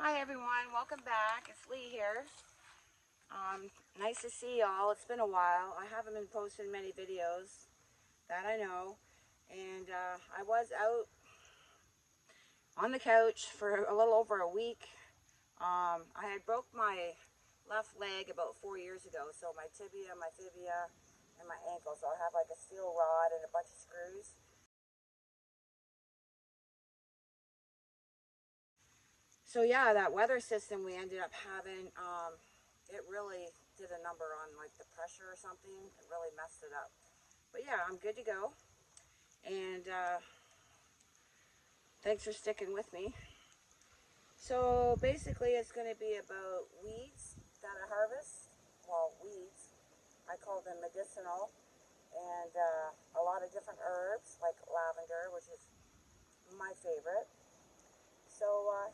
Hi everyone, welcome back. It's Lee here. Nice to see y'all. It's been a while. I haven't been posting many videos, that I know. And I was out on the couch for a little over a week. I had broke my left leg about 4 years ago, so my tibia, my fibia, and my ankle. So I have like a steel rod and a bunch of screws. So yeah, that weather system we ended up having, it really did a number on like the pressure or something. It really messed it up. But yeah, I'm good to go. And thanks for sticking with me. So basically it's going to be about weeds that I harvest. Well, weeds. I call them medicinal. And a lot of different herbs like lavender, which is my favorite. So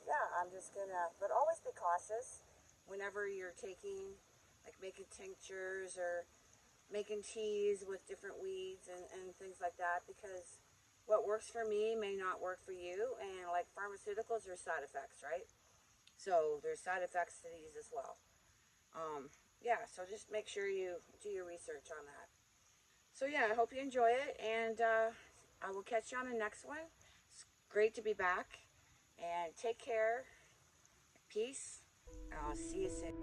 yeah, I'm just gonna, but always be cautious whenever you're taking, like making tinctures or making teas with different weeds and things like that, because what works for me may not work for you. And like pharmaceuticals, there's side effects, right? So there's side effects to these as well. Yeah, so just make sure you do your research on that. So yeah, I hope you enjoy it, and I will catch you on the next one. It's great to be back, and take care. Peace. I'll see you soon.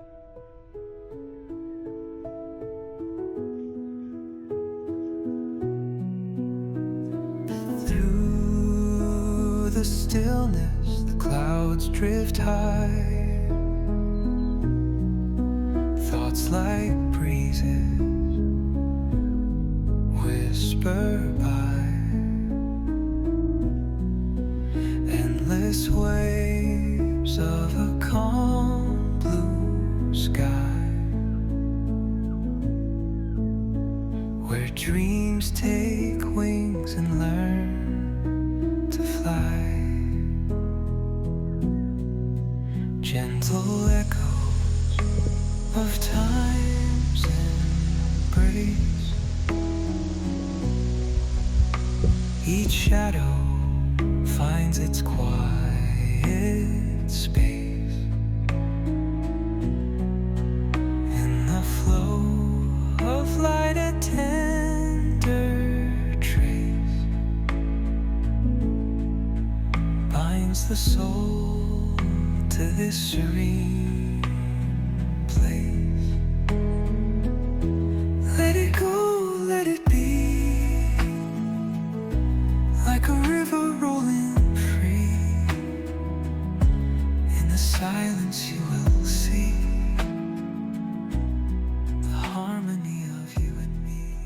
Through the stillness, the clouds drift high. Thoughts like breezes whisper by. Endless waves of a calm blue sky, where dreams take wings and learn to fly. Gentle echoes of time's embrace. Each shadow finds its quiet space in the flow of light. A tender trace binds the soul to this serene place. Let it go, let it be, like a river rolling free. In the silence you will see the harmony of you and me.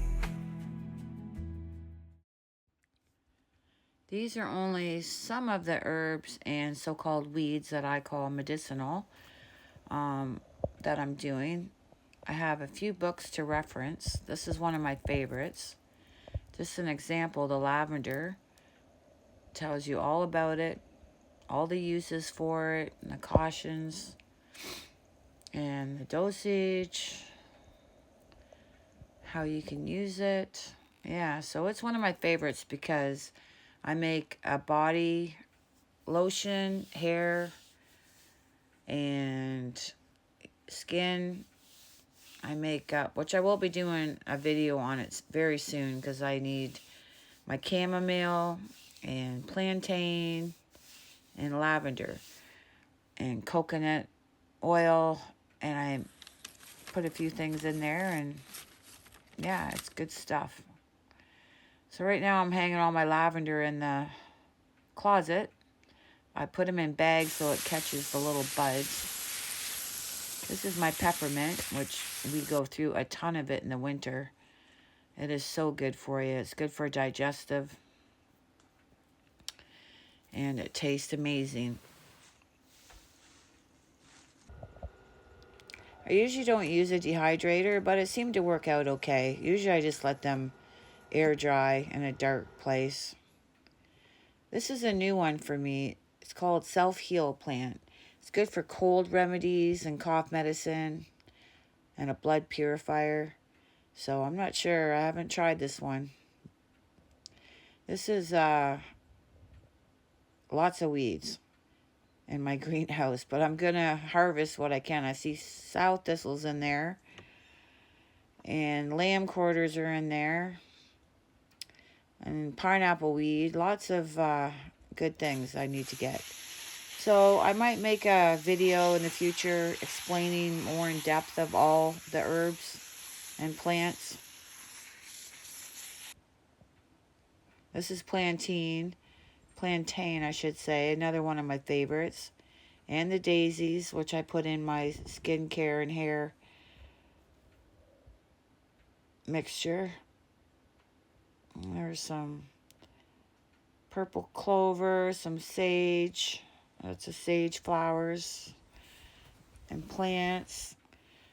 These are only some of the herbs and so-called weeds that I call medicinal that I'm doing. I have a few books to reference. This is one of my favorites. Just an example, the lavender tells you all about it, all the uses for it, and the cautions, and the dosage, how you can use it. Yeah, so it's one of my favorites because I make a body lotion, hair, and skin. I make up, which I will be doing a video on it very soon, because I need my chamomile and plantain and lavender and coconut oil, and I put a few things in there, and yeah, it's good stuff. So right now I'm hanging all my lavender in the closet. I put them in bags so it catches the little buds. This is my peppermint, which we go through a ton of it in the winter. It is so good for you. It's good for digestive, and it tastes amazing. I usually don't use a dehydrator, but it seemed to work out okay. Usually I just let them air dry in a dark place. This is a new one for me. It's called Self Heal Plant. It's good for cold remedies and cough medicine and a blood purifier. So I'm not sure. I haven't tried this one. This is lots of weeds. in my greenhouse. But I'm going to harvest what I can. I see sow thistles in there. And lamb quarters are in there. And pineapple weed. Lots of good things I need to get. So I might make a video in the future explaining more in depth of all the herbs and plants. This is plantain I should say, another one of my favorites. And the daisies, which I put in my skincare and hair mixture. There's some purple clover, some sage. That's a sage flowers and plants.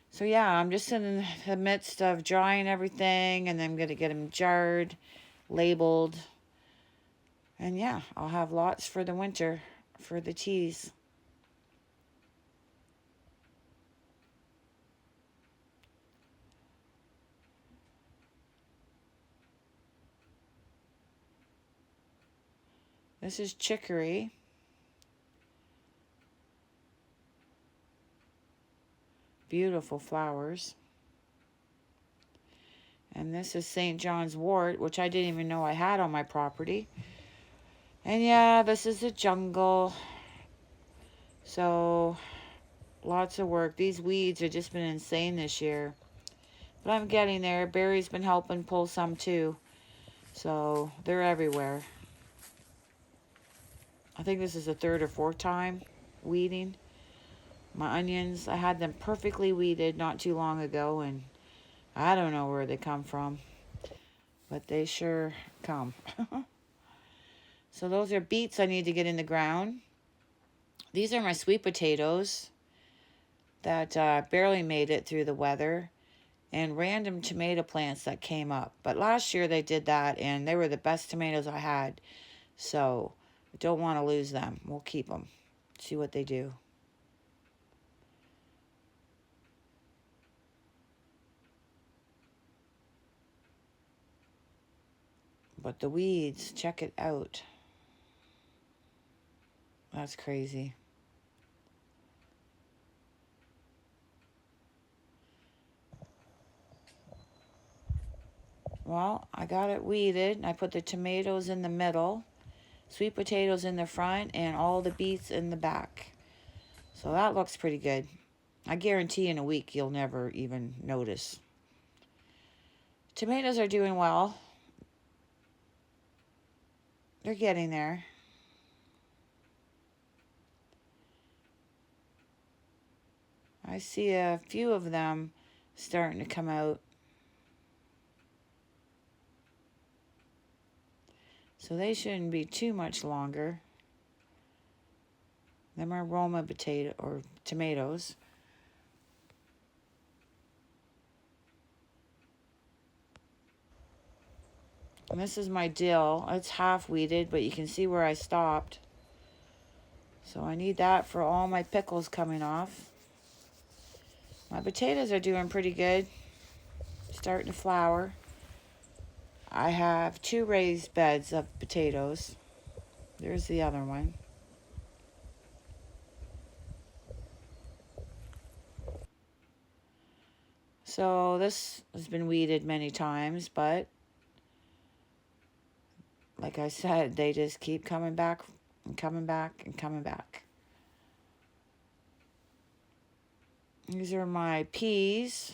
So yeah, I'm just in the midst of drying everything, and then I'm going to get them jarred, labeled. And yeah, I'll have lots for the winter for the teas. This is chicory. Beautiful flowers. And this is St. John's wort, which I didn't even know I had on my property. And yeah, this is a jungle. So, lots of work. These weeds have just been insane this year. But I'm getting there. Barry's been helping pull some too. So, they're everywhere. I think this is the third or fourth time weeding. My onions, I had them perfectly weeded not too long ago, and I don't know where they come from. But they sure come. So those are beets I need to get in the ground. These are my sweet potatoes that barely made it through the weather, and random tomato plants that came up. But last year they did that, and they were the best tomatoes I had. So I don't want to lose them. We'll keep them. See what they do. But the weeds, check it out. That's crazy. Well, I got it weeded. I put the tomatoes in the middle, sweet potatoes in the front, and all the beets in the back. So that looks pretty good. I guarantee in a week you'll never even notice. Tomatoes are doing well. They're getting there. I see a few of them starting to come out. So they shouldn't be too much longer. Them are Roma potato or tomatoes. And this is my dill. It's half weeded, but you can see where I stopped. So I need that for all my pickles coming off. My potatoes are doing pretty good. Starting to flower. I have 2 raised beds of potatoes. There's the other one. So this has been weeded many times, but like I said, they just keep coming back and coming back and coming back. These are my peas.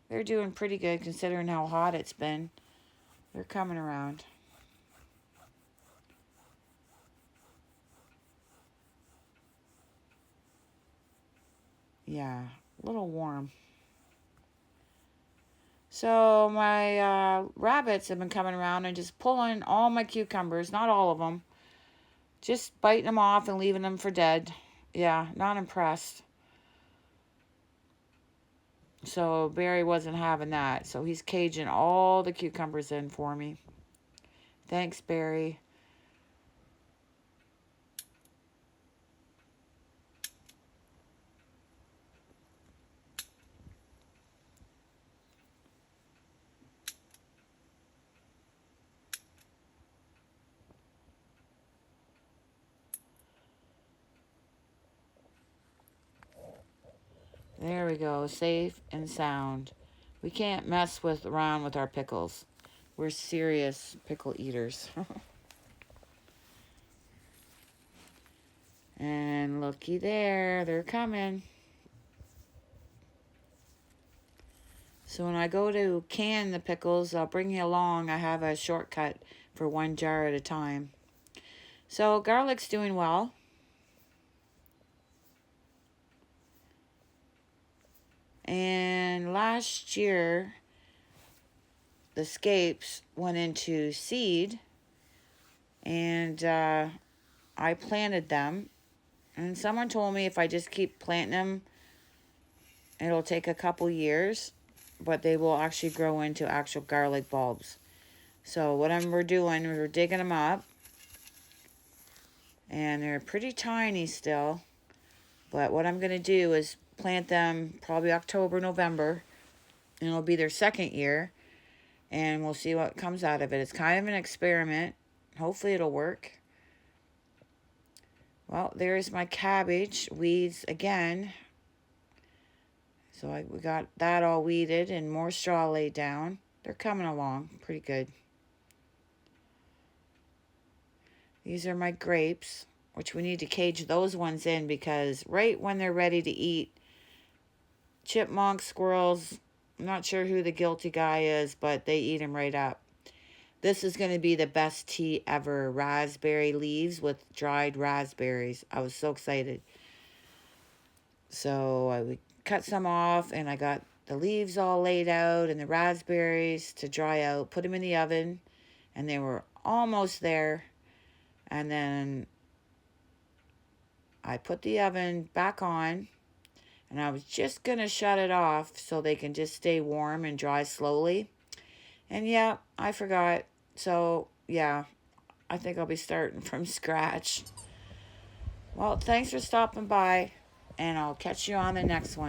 They're doing pretty good considering how hot it's been. They're coming around. Yeah, a little warm. So my rabbits have been coming around and just pulling all my cucumbers, not all of them, just biting them off and leaving them for dead. Yeah, not impressed. So Barry wasn't having that, so he's caging all the cucumbers in for me. Thanks, Barry. There we go, safe and sound. We can't mess around with our pickles. We're serious pickle eaters. And looky there, they're coming. So when I go to can the pickles, I'll bring you along. I have a shortcut for 1 jar at a time. So garlic's doing well. And last year, the scapes went into seed, and I planted them. And someone told me if I just keep planting them, it'll take a couple years, but they will actually grow into actual garlic bulbs. So what we're doing is we're digging them up, and they're pretty tiny still. But what I'm going to do is plant them probably October, November, and it'll be their second year, and we'll see what comes out of it. It's kind of an experiment. Hopefully it'll work. Well, there's my cabbage weeds again. So we got that all weeded and more straw laid down. They're coming along pretty good. These are my grapes, which we need to cage those ones in because right when they're ready to eat, chipmunks, squirrels, I'm not sure who the guilty guy is, but they eat them right up. This is going to be the best tea ever. Raspberry leaves with dried raspberries. I was so excited. So I would cut some off, and I got the leaves all laid out and the raspberries to dry out. Put them in the oven, and they were almost there. And then I put the oven back on, and I was just going to shut it off so they can just stay warm and dry slowly. And yeah, I forgot. So yeah, I think I'll be starting from scratch. Well, thanks for stopping by, and I'll catch you on the next one.